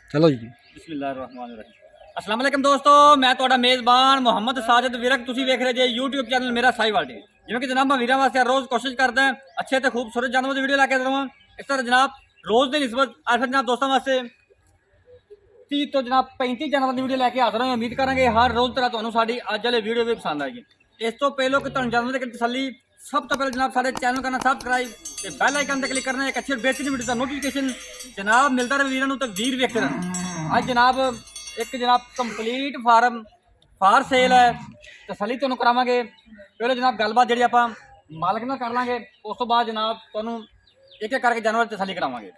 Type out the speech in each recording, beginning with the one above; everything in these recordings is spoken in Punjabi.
चलो जी। बिस्मिल्लाहिर्रहमानिर्रहीम। अस्सलाम वालेकुम दोस्तों, मैं ਤੁਹਾਡਾ ਮੇਜ਼ਬਾਨ ਮੁਹੰਮਦ ਸਾजिद ਵਿਰਕ। ਤੁਸੀਂ ਵੇਖ ਰਹੇ ਜੇ YouTube ਚੈਨਲ ਮੇਰਾ ਸਾਈਵਾਲ ਟੀ। ਜਿਵੇਂ ਕਿ ਜਨਾਬ ਮੈਂ ਵੀਰਾਂ ਵਾਸਤੇ ਰੋਜ਼ ਕੋਸ਼ਿਸ਼ ਕਰਦਾ ਹਾਂ ਅੱਛੇ ਤੇ ਖੂਬਸੂਰਤ ਜਾਨਵਰਾਂ ਦੀ ਵੀਡੀਓ ਲੈ ਕੇ ਦਵਾਂ। ਇਸ ਤਰ੍ਹਾਂ ਜਨਾਬ ਰੋਜ਼ ਦੀ ਨਿਸਬਤ ਅੱਜ ਜਨਾਬ ਦੋਸਤਾਂ ਵਾਸਤੇ 30 ਤੋਂ ਜਨਾਬ 35 ਜਾਨਵਰਾਂ ਦੀ ਵੀਡੀਓ ਲੈ ਕੇ ਹਾਜ਼ਰ ਹਾਂ। ਉਮੀਦ ਕਰਾਂਗੇ ਹਰ ਰੋਜ਼ ਤਰ੍ਹਾਂ ਤੁਹਾਨੂੰ ਸਾਡੀ ਅੱਜ ਵਾਲੀ ਵੀਡੀਓ ਵੀ ਪਸੰਦ ਆਏਗੀ। ਇਸ ਤੋਂ ਪਹਿਲਾਂ ਕਿ ਤੁਹਾਨੂੰ ਜਾਨਵਰਾਂ ਦੀ ਤਸੱਲੀ सब तो पहले जनाब सारे चैनल करना सबसक्राइब ते बेल आइकन पर क्लिक करना एक अच्छी बेहतरीन वीडियो का नोटिफिकेशन जनाब मिलता रहे वीरों तो वीर वेखते रहना। आज जनाब एक जनाब कंप्लीट फार्म फार सेल है तसली तुहानूं करावांगे। पहले जनाब गलबात जी आप मालिक नाल कर लांगे, उस तो बाद जनाब तुहानूं एक एक करके जानवर तसली करावांगे।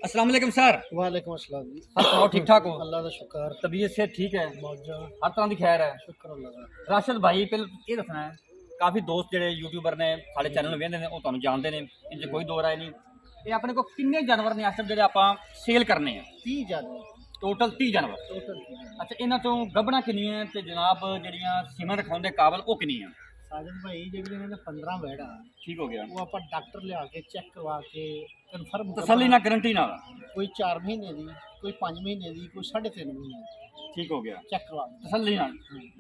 अस्सलाम वालेकुम सर। वालेकुम अस्सलाम जी। सर सुनाओ ठीक ठाक हो? अल्लाह का शुक्र, तबीयत से ठीक है? मौजा, हर तरह की खैर है? शुक्र अल्लाह का। राशिद भाई पहले ये दसना है काफ़ी दोस्त जो यूट्यूबर ने साढ़े चैनल वेंदे ने वो जानते हैं, इनसे कोई दो राय नहीं। ये अपने को किन्ने जानवर ने इस टाइम जो आप सेल करने हैं? 30 जानवर टोटल 30 जानवर। टोटल 30 जानवर। अच्छा, इन्हों तो गबना किन्नी है तो जनाब जड़ियाँ सीमन रखाने काबल वो किन्नी है? साजिद भाई जिहड़े ने 15 वैड़ा ठीक हो गया, वो आप डॉक्टर लिया के चेक करवा के कन्फर्म तसली ना गारंटी ना? कोई 4 महीने दी, कोई 5 महीने दी, कोई 3.5 महीने ठीक हो गया, चेक करवा तसली ना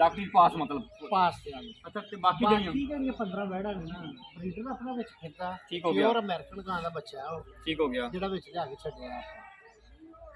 डॉक्टरी पास मतलब पास ते आ गए। अच्छा ते बाकी जड़ियाँ बाकी 15 वैड़ा ने ना ब्रीडर अपना विच फिरदा। ठीक हो गया। प्योर अमेरिकन गां दा बच्चा है वो, ठीक हो गया। ਜਿਹੜਾ ਵਿੱਚ ਜਾ ਕੇ ਛੱਡਿਆ ਆਪਾਂ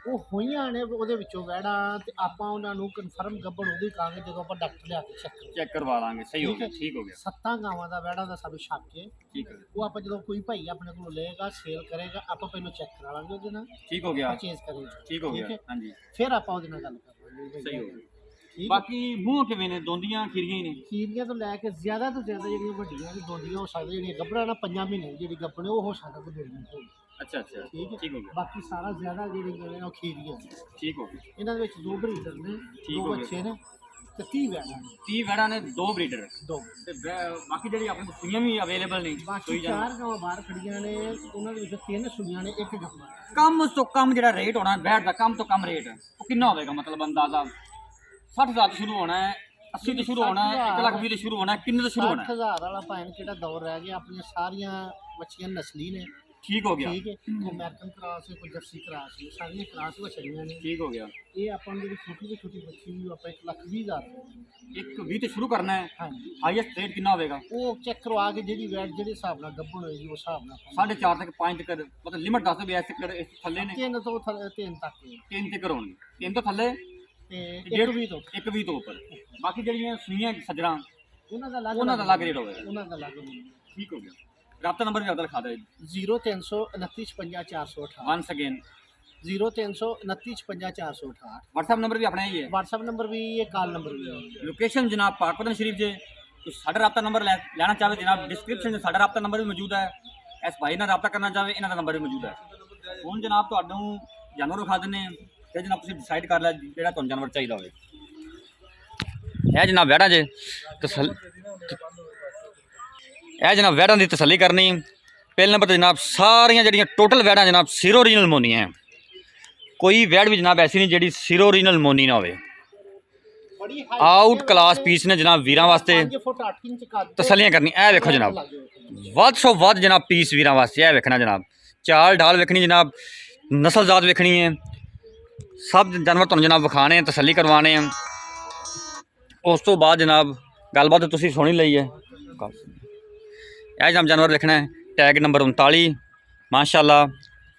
ਉਹ ਹੋਈਆਂ ਨੇ ਉਹਦੇ ਵਿੱਚੋਂ ਵੈੜਾ ਤੇ ਆਪਾਂ ਉਹਨਾਂ ਨੂੰ ਕਨਫਰਮ ਗੱਭਣ ਉਹਦੀ ਕਹਾਂਗੇ ਜਦੋਂ ਆਪਾਂ ਡਾਕਟਰ ਲਿਆ ਕੇ चेक करवा लांगे। सही हो गया, ठीक हो गया, ਸੱਤਾਂ ਗਾਵਾਂ ਦਾ ਵੈੜਾ ਦਾ ਸਾਨੂੰ ਸ਼ੱਕ ਹੈ। ठीक है, ਉਹ ਆਪਾਂ ਜਦੋਂ ਕੋਈ ਭਾਈ ਆਪਣੇ ਕੋਲ ਲਏਗਾ ਸੇਲ ਕਰੇਗਾ ਆਪਾਂ ਪਹਿਲਾਂ ਚੈੱਕ ਕਰਾ ਲਾਂਗੇ ਉਹਦੇ ਨਾਲ, ठीक हो गया, ਪਰਚੇਜ਼ ਕਰੇਗਾ ठीक हो गया। है? हाँ जी, ਫਿਰ ਆਪਾਂ ਉਹਦੇ ਨਾਲ ਗੱਲ ਕਰਾਂਗੇ। सही हो गया। ਠੀਕ ਹੈ। बाकी मूँह किवें ने? दोंदियां खीरियां ही ने? ਖੀਰੀਆਂ ਤੋਂ ਲੈ ਕੇ ਜ਼ਿਆਦਾ ਤੋਂ ਜ਼ਿਆਦਾ ਜਿਹੜੀਆਂ ਵੱਡੀਆਂ ਨੇ ਦੋਂਦੀਆਂ ਹੋ ਸਕਦੀਆਂ, ਜਿਹੜੀਆਂ ਗੱਭਣਾ ਨਾ 5 ਮਹੀਨੇ ਦੀ ਜਿਹੜੀ ਗੱਭਣ ਹੈ ਉਹ ਹੋ ਸਕਦਾ ਕੋਈ 2 ਮਹੀਨੇ ਹੋਵੇ। अच्छा अच्छा, ਠੀਕ ਹੈ। ठीक हो गया, ਬਾਕੀ ਸਾਰਾ ਜ਼ਿਆਦਾ ਜਿਹੜੀਆਂ ਨੇ ਉਹ ਖੀਰੀਆਂ ਨੇ। ठीक हो गया। ਇਹਨਾਂ ਦੇ ਵਿੱਚ 2 ਬਰੀਡਰ ਨੇ, ਠੀਕ 2 ਹੋ ਗਿਆ। ਬੱਚੇ ਨੇ ਤੇ 30 ਵੈੜਾਂ ਨੇ। 30 ਵੈੜਾਂ ਨੇ, 2 ਬਰੀਡਰ 2 ਤੇ ਬਾਕੀ ਜਿਹੜੀ ਆਪਣੇ ਕੋਲ ਸੂਈਆਂ ਵੀ ਅਵੇਲੇਬਲ ਨੇ? ਬਾਕੀ ਸੂਈ ਜਾਣ 4 ਗਾਵਾਂ ਬਾਹਰ ਖੜੀਆਂ ਨੇ, ਉਹਨਾਂ ਦੇ ਵਿੱਚੋਂ 3 ਸੁਣੀਆਂ ਨੇ, 1 ਗੱਭਾ। ਕਮ ਤੋਂ ਕਮ ਜਿਹੜਾ ਰੇਟ ਹੋਣਾ ਬੈਠ ਦਾ, ਕਮ ਤੋਂ ਕਮ ਰੇਟ ਉਹ ਕਿੰਨਾ ਹੋਵੇਗਾ? ਮਤਲਬ ਅੰਦਾਜ਼ਾ 60,000 ਤੋਂ ਸ਼ੁਰੂ ਹੋਣਾ ਹੈ, 80 ਤੋਂ ਸ਼ੁਰੂ ਹੋਣਾ ਹੈ, 1,20,000 ਤੋਂ ਸ਼ੁਰੂ ਹੋਣਾ ਹੈ, ਕਿੰਨੇ ਤੋਂ ਸ਼ੁਰੂ ਹੋਣਾ ਹੈ? 60,000 ਵਾਲਾ ਭਾਵੇਂ ਕਿਹੜਾ ਦੌਰ ਰਹਿ ਗਿਆ। ਆਪਣੀਆਂ ਸਾਰੀਆਂ ਬੱਚੀਆਂ ਨਸਲੀ ਨੇ। ਠੀਕ ਹੋ ਗਿਆ, ਠੀਕ ਹੈ। ਕੋਈ ਅਮਰੀਕਨ ਕਰਾਸ ਹੈ, ਕੋਈ ਜਰਸੀ ਕਰਾਸ ਹੈ, ਸਾਰੀਆਂ ਕਰਾਸ ਵਛੜੀਆਂ ਨੇ। ਠੀਕ ਹੋ ਗਿਆ। ਇਹ ਆਪਾਂ ਨੂੰ ਜਿਹੜੀ ਛੋਟੀ ਤੋਂ ਛੋਟੀ ਬੱਚੀ ਨੂੰ ਆਪਾਂ 1,20,000 120 ਤੋਂ ਸ਼ੁਰੂ ਕਰਨਾ ਹੈ। ਹਾਂਜੀ, ਹਾਈਐਸਟ ਰੇਟ ਕਿੰਨਾ ਹੋਵੇਗਾ? ਉਹ ਚੈੱਕ ਕਰਵਾ ਕੇ ਜਿਹੜੀ ਵੈਟ ਜਿਹੜੇ ਹਿਸਾਬ ਨਾਲ ਗੱਭਣ ਹੋਏਗੀ ਉਸ ਹਿਸਾਬ ਨਾਲ 4.5 ਤੱਕ 5 ਤੱਕ ਮਤਲਬ ਲਿਮਟ ਦੱਸ ਦਿਓ, ਇਸ ਤੱਕ ਇਸ ਥੱਲੇ ਨੇ? 3 ਤੋਂ 3 ਤੱਕ ਨੇ। 3 ਤੱਕ ਹੋਣਗੇ, 3 ਤੋਂ ਥੱਲੇ ਤੇ ਡੇਢ 1,20 ਤੋਂ 120 ਤੋਂ ਉੱਪਰ। ਬਾਕੀ ਜਿਹੜੀਆਂ ਸੂਈਆਂ ਸੱਜਣਾ ਉਹਨਾਂ ਦਾ ਅਲੱਗ ਰੇਟ ਹੋਵੇਗਾ। ਉਹਨਾਂ ਦਾ ਅਲੱਗ ਹੋਵੇਗਾ। ਠੀਕ ਹੋ ਗਿਆ। ਰਾਬਤਾ ਨੰਬਰ ਵੀ ਆਪਦਾ ਲਿਖਾ ਦਿਓ 0329 56 468। Ones again 0329 56 468। WhatsApp ਨੰਬਰ ਵੀ ਆਪਣਾ ਹੀ ਹੈ। WhatsApp ਨੰਬਰ भी है, कॉल नंबर भी है। ਲੋਕੇਸ਼ਨ ਜਨਾਬ ਪਾਕਪਤਨ ਸ਼ਰੀਫ ਜੇ ਤੁਸੀਂ ਸਾਡਾ ਰਾਬਤਾ ਨੰਬਰ ਲੈਣਾ ਚਾਹਵੇ ਜਨਾਬ ਡਿਸਕ੍ਰਿਪਸ਼ਨ 'ਚ ਸਾਡਾ ਰਾਬਤਾ ਨੰਬਰ ਵੀ ਮੌਜੂਦ ਹੈ। ਇਸ ਭਾਈ ਨਾਲ ਰਾਬਤਾ ਕਰਨਾ ਚਾਹਵੇ ਇਹਨਾਂ ਦਾ ਨੰਬਰ ਵੀ ਮੌਜੂਦ ਹੈ। ਹੁਣ ਜਨਾਬ ਤੁਹਾਨੂੰ ਜਾਨਵਰ ਵਿਖਾ ਦਿੰਦੇ ਹਾਂ ਫਿਰ ਜਨਾਬ ਤੁਸੀਂ ਡਿਸਾਈਡ ਕਰ ਲਿਆ ਜਿਹੜਾ ਤੁਹਾਨੂੰ ਜਾਨਵਰ ਚਾਹੀਦਾ ਹੋਵੇ। ਇਹ ਜਨਾਬ ਵੈੜਾਂ ਜੇ ਇਹ ਜਨਾਬ ਵੈੜਾਂ ਦੀ ਤਸੱਲੀ ਕਰਨੀ। ਪਹਿਲੇ ਨੰਬਰ 'ਤੇ ਜਨਾਬ ਸਾਰੀਆਂ ਜਿਹੜੀਆਂ ਟੋਟਲ ਵੈੜਾਂ ਜਨਾਬ ਸੀਰੋ ਓਰੀਜਨਲ ਮੋਨੀਆਂ ਹੈ। ਕੋਈ ਵੈੜ ਵੀ ਜਨਾਬ ਐਸੀ ਨਹੀਂ ਜਿਹੜੀ ਸੀਰੋ ਓਰੀਜਨਲ ਮੋਨੀ ਨਾ ਹੋਵੇ। बड़ी ਆਊਟ ਕਲਾਸ ਪੀਸ ਨੇ ਜਨਾਬ ਵੀਰਾਂ ਵਾਸਤੇ 5 ਫੁੱਟ 8 ਇੰਚ ਕੱਦ ਤਸੱਲੀਆਂ ਕਰਨੀ। ਇਹ ਵੇਖੋ ਜਨਾਬ ਵੱਧ ਤੋਂ ਵੱਧ ਜਨਾਬ ਪੀਸ ਵੀਰਾਂ ਵਾਸਤੇ ਇਹ ਵੇਖਣਾ ਜਨਾਬ। ਚਾਲ ਢਾਲ ਵੇਖਣੀ ਜਨਾਬ, ਨਸਲ ਜ਼ਾਤ ਵੇਖਣੀ ਹੈ। ਸਭ ਜਾਨਵਰ ਤੁਹਾਨੂੰ ਜਨਾਬ ਵਿਖਾਣੇ ਆ, ਤਸੱਲੀ ਕਰਵਾਉਣੇ ਆ। ਉਸ ਤੋਂ ਬਾਅਦ ਜਨਾਬ ਗੱਲਬਾਤ ਤੁਸੀਂ ਸੁਣੀ ਲਈ ਹੈ। ਇਹ ਜਨਾਬ ਜਾਨਵਰ ਵੇਖਣਾ ਹੈ ਟੈਗ ਨੰਬਰ 39 ਮਾਸ਼ਾਅੱਲਾ।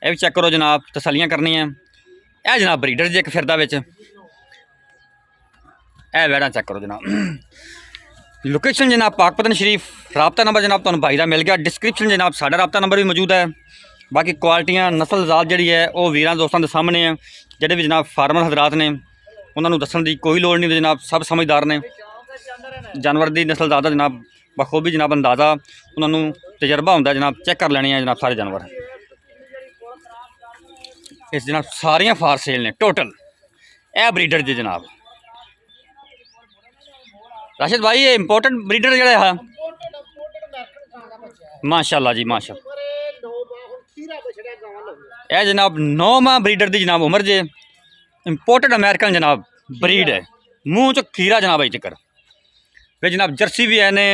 ਇਹ ਵੀ ਚੈੱਕ ਕਰੋ ਜਨਾਬ, ਤਸੱਲੀਆਂ ਕਰਨੀਆਂ। ਇਹ ਜਨਾਬ ਬਰੀਡਰ ਜੇ ਇੱਕ ਫਿਰਦਾ ਵਿੱਚ। ਇਹ ਵੈੜਾਂ ਚੈੱਕ ਕਰੋ ਜਨਾਬ। ਲੋਕੇਸ਼ਨ ਜਨਾਬ ਪਾਕਪਤਨ ਸ਼ਰੀਫ। ਰਾਬਤਾ ਨੰਬਰ ਜਨਾਬ ਤੁਹਾਨੂੰ ਭਾਈ ਦਾ ਮਿਲ ਗਿਆ। ਡਿਸਕ੍ਰਿਪਸ਼ਨ ਜਨਾਬ ਸਾਡਾ ਰਾਬਤਾ ਨੰਬਰ ਵੀ ਮੌਜੂਦ ਹੈ। ਬਾਕੀ ਕੁਆਲਿਟੀਆਂ ਨਸਲ ਜ਼ਾਤ ਜਿਹੜੀ ਹੈ ਉਹ ਵੀਰਾਂ ਦੋਸਤਾਂ ਦੇ ਸਾਹਮਣੇ ਹੈ। ਜਿਹੜੇ ਵੀ ਜਨਾਬ ਫਾਰਮਰ ਹਜ਼ਰਾਤ ਨੇ ਉਹਨਾਂ ਨੂੰ ਦੱਸਣ ਦੀ ਕੋਈ ਲੋੜ ਨਹੀਂ ਜਨਾਬ, ਸਭ ਸਮਝਦਾਰ ਨੇ। ਜਾਨਵਰ ਦੀ ਨਸਲ ਜ਼ਾਤ ਦਾ ਜਨਾਬ ਬਖੂਬੀ ਜਨਾਬ ਅੰਦਾਜ਼ਾ ਉਹਨਾਂ ਨੂੰ ਤਜਰਬਾ ਹੁੰਦਾ ਜਨਾਬ। ਚੈੱਕ ਕਰ ਲੈਣੇ ਆ ਜਨਾਬ ਸਾਰੇ ਜਾਨਵਰ। ਇਸ ਜਨਾਬ ਸਾਰੀਆਂ ਫਾਰ ਸੇਲ ਨੇ ਟੋਟਲ। ਇਹ ਬਰੀਡਰ ਜੀ ਜਨਾਬ राशिद भाई ये इंपोर्टेंट ब्रीडर जड़ा है माशाल्लाह जी माशाल्लाह। ये जनाब 9 माह ब्रीडर दी जनाब उम्र जे। इंपोर्टेंट अमेरिकन जनाब ब्रीड है। मूँह च खीरा जनाब अज तक। फिर जनाब जर्सी भी है ने,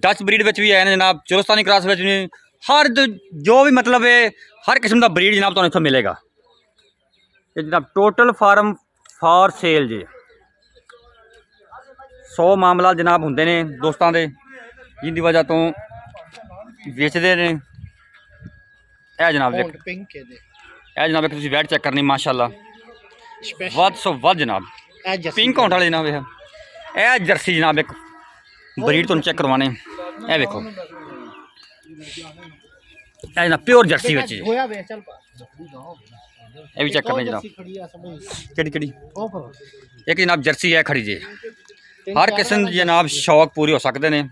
डच ब्रीड में भी है ने जनाब, चुरस्तानी क्रॉस में हर जो भी मतलब है हर किस्म का ब्रीड जनाब तुहानूं इत्थों मिलेगा। ਇਹ ਜਨਾਬ ਟੋਟਲ ਫਾਰਮ ਫਾਰ ਸੇਲ ਜੀ। 100 ਮਾਮਲਾ ਜਨਾਬ ਹੁੰਦੇ ਨੇ ਦੋਸਤਾਂ ਦੇ ਜਿੰਦੀ ਵਜ੍ਹਾ ਤੋਂ ਵੇਚਦੇ ਨੇ। ਇਹ ਜਨਾਬ ਵੇਖ, ਪਿੰਕ ਇਹਦੇ ਇਹ ਜਨਾਬ ਇੱਕ ਤੁਸੀਂ ਵੈਟ ਚੈੱਕ ਕਰਨੀ ਮਾਸ਼ਾਅੱਲਾ ਸਪੈਸ਼ਲ ਵੱਧ ਸੋ ਵੱਧ ਜਨਾਬ। ਇਹ ਜਰਸੀ ਪਿੰਕ ਹੋਣ ਵਾਲੇ ਜਨਾਬ ਇਹ ਜਰਸੀ ਜਨਾਬ ਇੱਕ ਬਰੀਡ ਤੁਹਾਨੂੰ ਚੈੱਕ ਕਰਵਾਣੇ। ਇਹ ਵੇਖੋ ਇਹ ਜਨਾਬ ਪਿਓਰ ਜਰਸੀ ਵਿੱਚ ਜੀ। ਹੋਇਆ ਵੇ ਚੱਲ ਇਹ ਵੀ ਚੈੱਕ ਕਰਨੀ ਜਨਾਬ। ਖੜੀ ਆ ਸਮਝ ਕਿਹੜੀ ਉਹ ਪਰ ਇੱਕ ਜਨਾਬ ਜਰਸੀ ਹੈ ਖੜੀ ਜੀ। ਹਰ ਕਿਸਮ ਦੀ ਜਨਾਬ ਸ਼ੌਕ ਪੂਰੇ ਹੋ ਸਕਦੇ ਨੇ।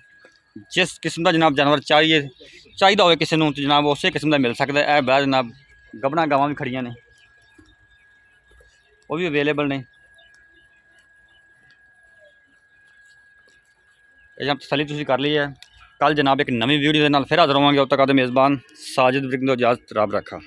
ਜਿਸ ਕਿਸਮ ਦਾ ਜਨਾਬ ਜਾਨਵਰ ਚਾਹੀਦਾ ਹੋਵੇ ਕਿਸੇ ਨੂੰ ਤੇ ਜਨਾਬ ਉਸੇ ਕਿਸਮ ਦਾ ਮਿਲ ਸਕਦਾ। ਇਹ ਬਾਅਦ ਜਨਾਬ ਗੱਭਣਾ ਗਾਵਾਂ ਵੀ ਖੜੀਆਂ ਨੇ, ਉਹ ਵੀ ਅਵੇਲੇਬਲ ਨੇ। ਇਹ ਜਨਾਬ ਤਸੱਲੀ ਤੁਸੀਂ ਕਰ ਲਈ ਹੈ। ਕੱਲ ਜਨਾਬ ਇੱਕ ਨਵੀਂ ਵੀਡੀਓ ਦੇ ਨਾਲ ਫਿਰ ਹਾਜ਼ਰ ਹੋਵਾਂਗੇ। ਉਦੋਂ ਤੱਕ ਆਪਦੇ ਮੇਜ਼ਬਾਨ ਸਾਜਿਦ ਵਿਰਕ ਨੂੰ ਇਜਾਜ਼ਤ ਰੱਬ ਰੱਖਾ।